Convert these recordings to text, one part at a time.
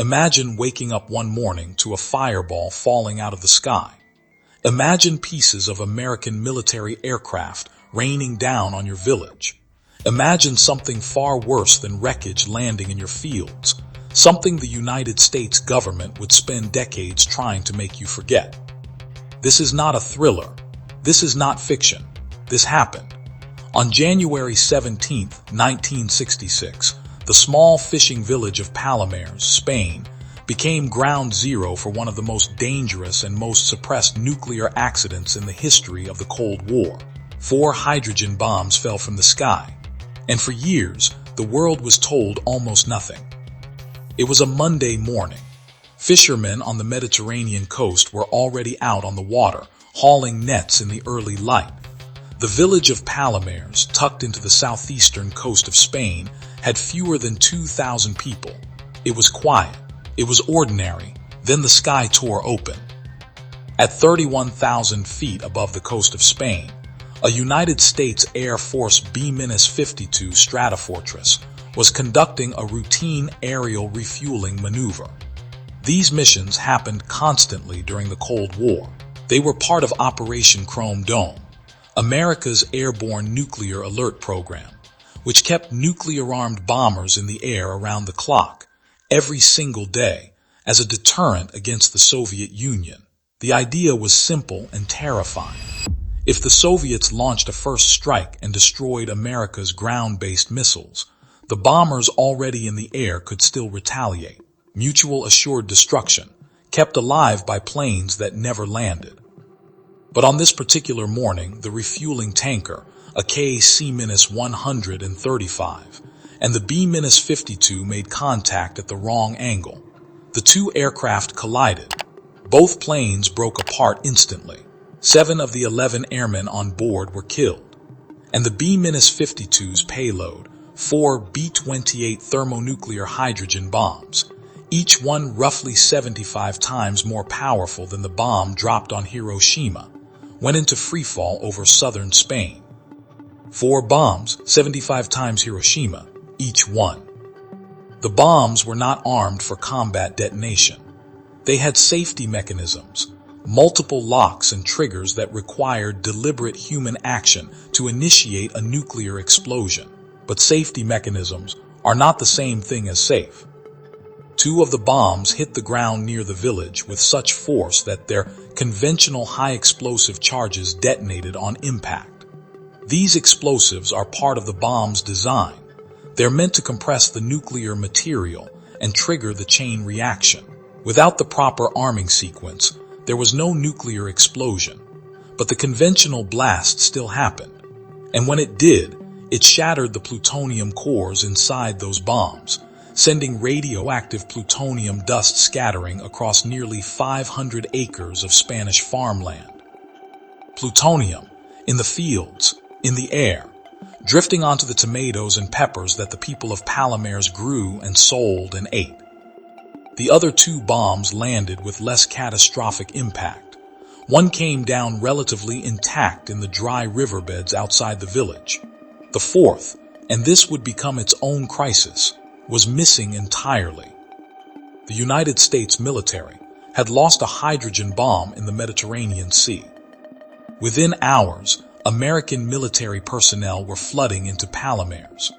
Imagine waking up one morning to a fireball falling out of the sky. Imagine pieces of American military aircraft raining down on your village. Imagine something far worse than wreckage landing in your fields, something the United States government would spend decades trying to make you forget. This is not a thriller. This is not fiction. This happened. On January 17, 1966, the small fishing village of Palomares, Spain, became ground zero for one of the most dangerous and most suppressed nuclear accidents in the history of the Cold War. 4 hydrogen bombs fell from the sky, and for years, the world was told almost nothing. It was a Monday morning. Fishermen on the Mediterranean coast were already out on the water, hauling nets in the early light. The village of Palomares, tucked into the southeastern coast of Spain, had fewer than 2,000 people. It was quiet. It was ordinary. Then the sky tore open. At 31,000 feet above the coast of Spain, a United States Air Force B-52 Stratofortress was conducting a routine aerial refueling maneuver. These missions happened constantly during the Cold War. They were part of Operation Chrome Dome, America's airborne nuclear alert program, which kept nuclear-armed bombers in the air around the clock, every single day, as a deterrent against the Soviet Union. The idea was simple and terrifying. If the Soviets launched a first strike and destroyed America's ground-based missiles, the bombers already in the air could still retaliate. Mutual assured destruction, kept alive by planes that never landed. But on this particular morning, the refueling tanker, a KC-135, and the B-52 made contact at the wrong angle. The two aircraft collided. Both planes broke apart instantly. 7 of the 11 airmen on board were killed. And the B-52's payload, 4 B-28 thermonuclear hydrogen bombs, each one roughly 75 times more powerful than the bomb dropped on Hiroshima, went into freefall over southern Spain. 4 bombs, 75 times Hiroshima, each one. The bombs were not armed for combat detonation. They had safety mechanisms, multiple locks and triggers that required deliberate human action to initiate a nuclear explosion. But safety mechanisms are not the same thing as safe. 2 of the bombs hit the ground near the village with such force that their conventional high-explosive charges detonated on impact. These explosives are part of the bomb's design. They're meant to compress the nuclear material and trigger the chain reaction. Without the proper arming sequence, there was no nuclear explosion, but the conventional blast still happened. And when it did, it shattered the plutonium cores inside those bombs, sending radioactive plutonium dust scattering across nearly 500 acres of Spanish farmland. Plutonium, in the fields, in the air, drifting onto the tomatoes and peppers that the people of Palomares grew and sold and ate. The other 2 bombs landed with less catastrophic impact. One came down relatively intact in the dry riverbeds outside the village. The 4th, and this would become its own crisis, was missing entirely. The United States military had lost a hydrogen bomb in the Mediterranean Sea. Within hours, American military personnel were flooding into Palomares.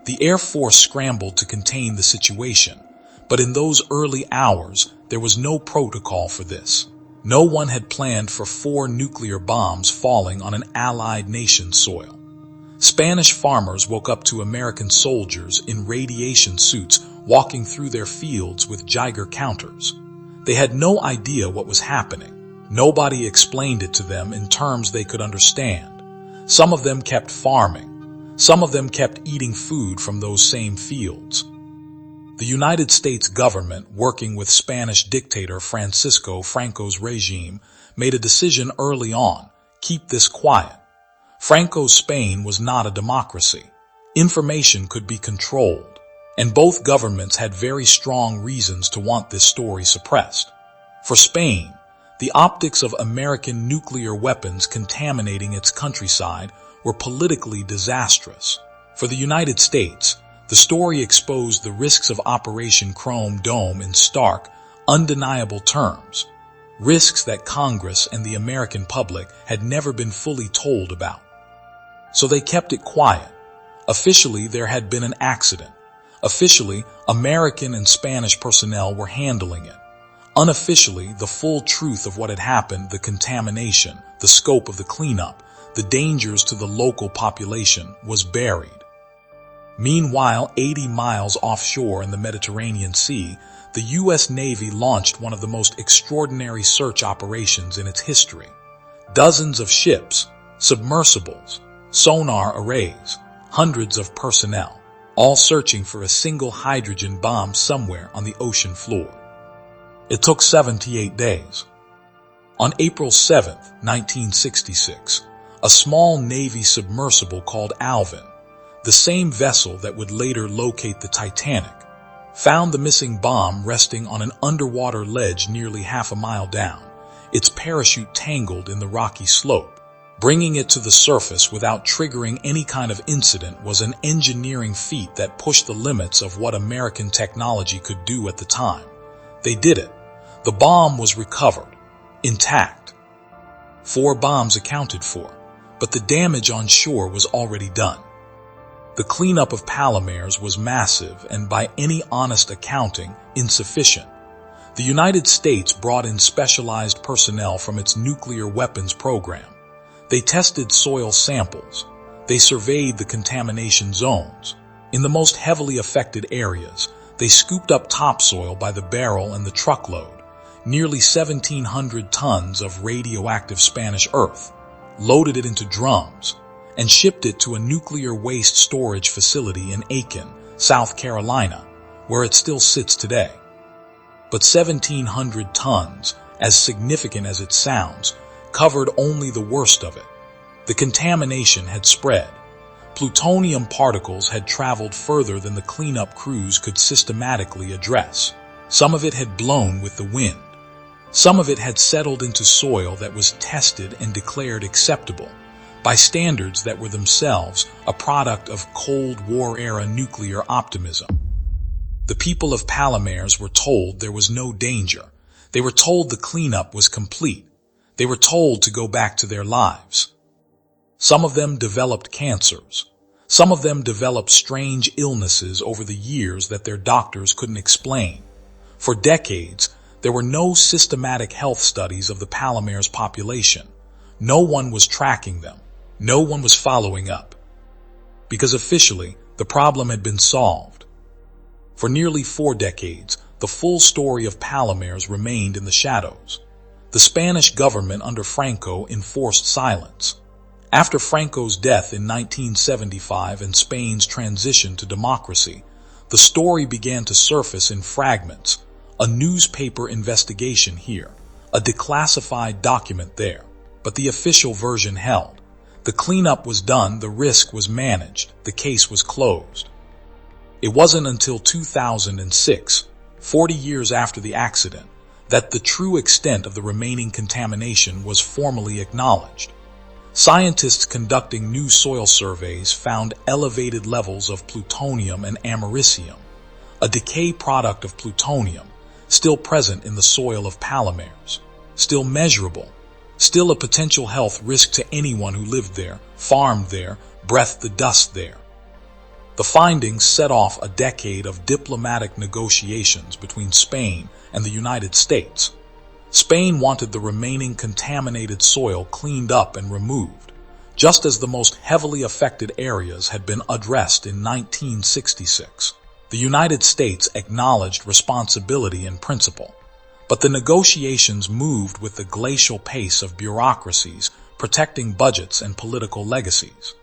The Air Force scrambled to contain the situation, but in those early hours, there was no protocol for this. No one had planned for 4 nuclear bombs falling on an allied nation's soil. Spanish farmers woke up to American soldiers in radiation suits walking through their fields with Geiger counters. They had no idea what was happening. Nobody explained it to them in terms they could understand. Some of them kept farming. Some of them kept eating food from those same fields. The United States government, working with Spanish dictator Francisco Franco's regime, made a decision early on: keep this quiet. Franco's Spain was not a democracy. Information could be controlled, and both governments had very strong reasons to want this story suppressed. For Spain, the optics of American nuclear weapons contaminating its countryside were politically disastrous. For the United States, The story exposed the risks of Operation Chrome Dome in stark, undeniable terms, risks that Congress and the American public had never been fully told about. So they kept it quiet. Officially, there had been an accident. Officially, American and Spanish personnel were handling it. Unofficially, the full truth of what had happened, the contamination, the scope of the cleanup, the dangers to the local population, was buried. Meanwhile, 80 miles offshore in the Mediterranean Sea, the U.S. Navy launched one of the most extraordinary search operations in its history. Dozens of ships, submersibles, sonar arrays, hundreds of personnel, all searching for a single hydrogen bomb somewhere on the ocean floor. It took 78 days. On April 7, 1966, a small Navy submersible called Alvin, the same vessel that would later locate the Titanic, found the missing bomb resting on an underwater ledge nearly half a mile down, its parachute tangled in the rocky slope. Bringing it to the surface without triggering any kind of incident was an engineering feat that pushed the limits of what American technology could do at the time. They did it. The bomb was recovered, intact. 4 bombs accounted for, but the damage on shore was already done. The cleanup of Palomares was massive and, by any honest accounting, insufficient. The United States brought in specialized personnel from its nuclear weapons program. They tested soil samples. They surveyed the contamination zones. In the most heavily affected areas, they scooped up topsoil by the barrel and the truckload, nearly 1,700 tons of radioactive Spanish earth, loaded it into drums, and shipped it to a nuclear waste storage facility in Aiken, South Carolina, where it still sits today. But 1,700 tons, as significant as it sounds, covered only the worst of it. The contamination had spread. Plutonium particles had traveled further than the cleanup crews could systematically address. Some of it had blown with the wind. Some of it had settled into soil that was tested and declared acceptable by standards that were themselves a product of Cold War-era nuclear optimism. The people of Palomares were told there was no danger. They were told the cleanup was complete. They were told to go back to their lives. Some of them developed cancers. Some of them developed strange illnesses over the years that their doctors couldn't explain. For decades, there were no systematic health studies of the Palomares population. No one was tracking them. No one was following up. Because officially, the problem had been solved. For nearly 4 decades, the full story of Palomares remained in the shadows. The Spanish government under Franco enforced silence. After Franco's death in 1975 and Spain's transition to democracy, the story began to surface in fragments. A newspaper investigation here, a declassified document there, but the official version held. The cleanup was done, the risk was managed, the case was closed. It wasn't until 2006, 40 years after the accident, that the true extent of the remaining contamination was formally acknowledged. Scientists conducting new soil surveys found elevated levels of plutonium and americium, a decay product of plutonium, still present in the soil of Palomares, still measurable, still a potential health risk to anyone who lived there, farmed there, breathed the dust there. The findings set off a decade of diplomatic negotiations between Spain and the United States. Spain wanted the remaining contaminated soil cleaned up and removed, just as the most heavily affected areas had been addressed in 1966. The United States acknowledged responsibility in principle, but the negotiations moved with the glacial pace of bureaucracies protecting budgets and political legacies.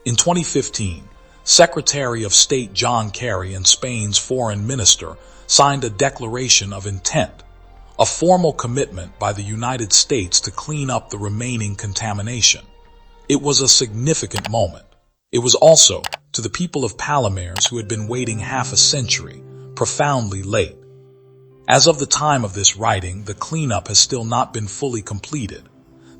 In 2015, Secretary of State John Kerry and Spain's foreign minister signed a declaration of intent, a formal commitment by the United States to clean up the remaining contamination. It was a significant moment. It was also, to the people of Palomares who had been waiting half a century, profoundly late. As of the time of this writing, the cleanup has still not been fully completed.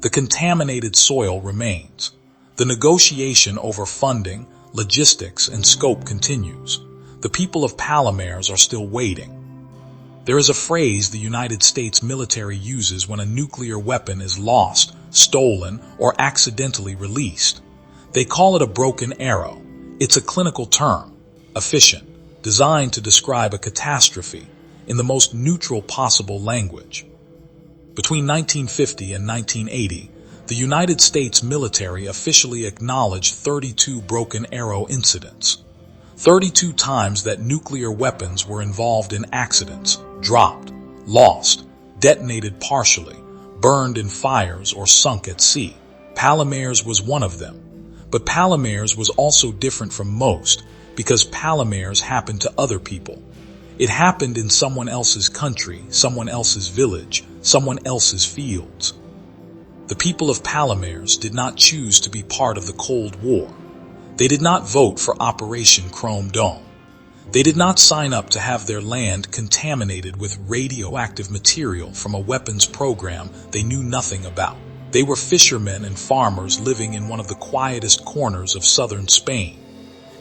The contaminated soil remains. The negotiation over funding, logistics, and scope continues. The people of Palomares are still waiting. There is a phrase the United States military uses when a nuclear weapon is lost, stolen, or accidentally released. They call it a broken arrow. It's a clinical term, efficient, designed to describe a catastrophe in the most neutral possible language. Between 1950 and 1980, the United States military officially acknowledged 32 broken arrow incidents. 32 times that nuclear weapons were involved in accidents, dropped, lost, detonated partially, burned in fires, or sunk at sea. Palomares was one of them. But Palomares was also different from most because Palomares happened to other people. It happened in someone else's country, someone else's village, someone else's fields. The people of Palomares did not choose to be part of the Cold War. They did not vote for Operation Chrome Dome. They did not sign up to have their land contaminated with radioactive material from a weapons program they knew nothing about. They were fishermen and farmers living in one of the quietest corners of southern Spain.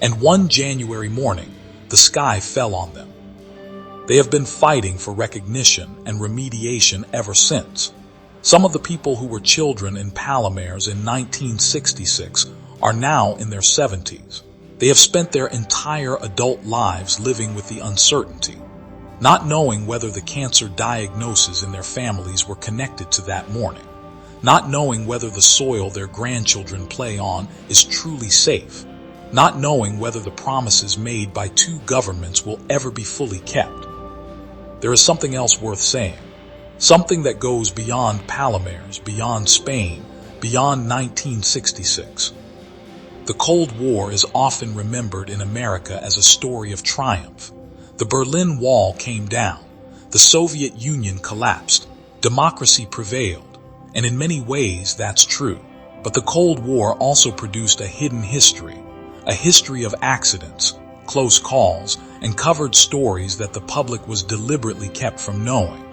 And one January morning, the sky fell on them. They have been fighting for recognition and remediation ever since. Some of the people who were children in Palomares in 1966 are now in their 70s. They have spent their entire adult lives living with the uncertainty, not knowing whether the cancer diagnoses in their families were connected to that morning, not knowing whether the soil their grandchildren play on is truly safe, not knowing whether the promises made by two governments will ever be fully kept. There is something else worth saying, something that goes beyond Palomares, beyond Spain, beyond 1966. The Cold War is often remembered in America as a story of triumph. The Berlin Wall came down, the Soviet Union collapsed, democracy prevailed, and in many ways that's true. But the Cold War also produced a hidden history, a history of accidents, close calls, and covered stories that the public was deliberately kept from knowing.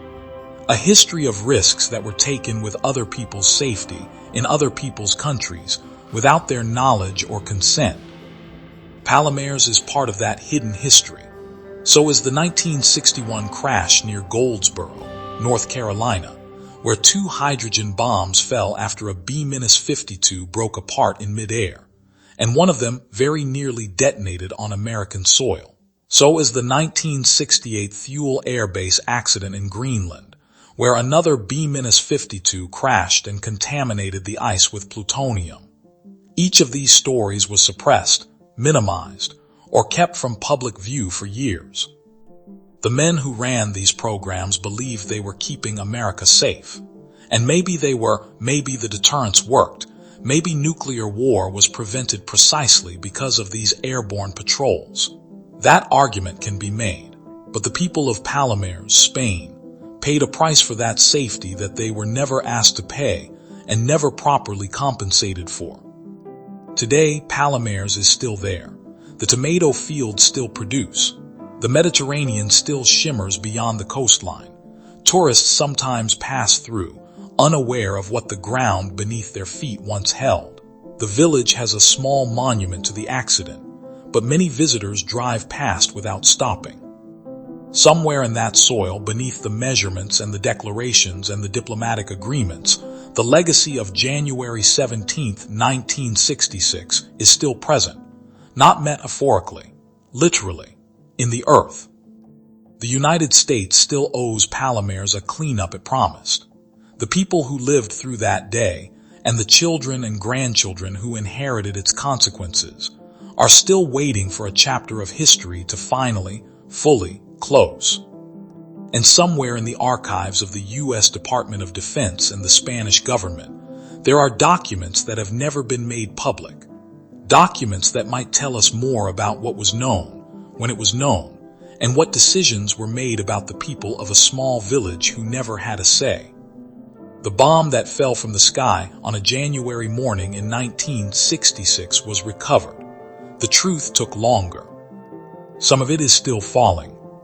A history of risks that were taken with other people's safety in other people's countries without their knowledge or consent. Palomares is part of that hidden history. So is the 1961 crash near Goldsboro, North Carolina, where 2 hydrogen bombs fell after a B-52 broke apart in midair, and one of them very nearly detonated on American soil. So is the 1968 Thule Air Base accident in Greenland, where another B-52 crashed and contaminated the ice with plutonium. Each of these stories was suppressed, minimized, or kept from public view for years. The men who ran these programs believed they were keeping America safe. And maybe they were, maybe the deterrence worked, maybe nuclear war was prevented precisely because of these airborne patrols. That argument can be made, but the people of Palomares, Spain, paid a price for that safety that they were never asked to pay and never properly compensated for. Today, Palomares is still there. The tomato fields still produce. The Mediterranean still shimmers beyond the coastline. Tourists sometimes pass through, unaware of what the ground beneath their feet once held. The village has a small monument to the accident, but many visitors drive past without stopping. Somewhere in that soil, beneath the measurements and the declarations and the diplomatic agreements, the legacy of January 17, 1966 is still present, not metaphorically, literally, in the earth. The United States still owes Palomares a cleanup it promised. The people who lived through that day, and the children and grandchildren who inherited its consequences, are still waiting for a chapter of history to finally, fully close. And somewhere in the archives of the U.S. Department of Defense and the Spanish government, there are documents that have never been made public. Documents that might tell us more about what was known, when it was known, and what decisions were made about the people of a small village who never had a say. The bomb that fell from the sky on a January morning in 1966 was recovered. The truth took longer. Some of it is still falling.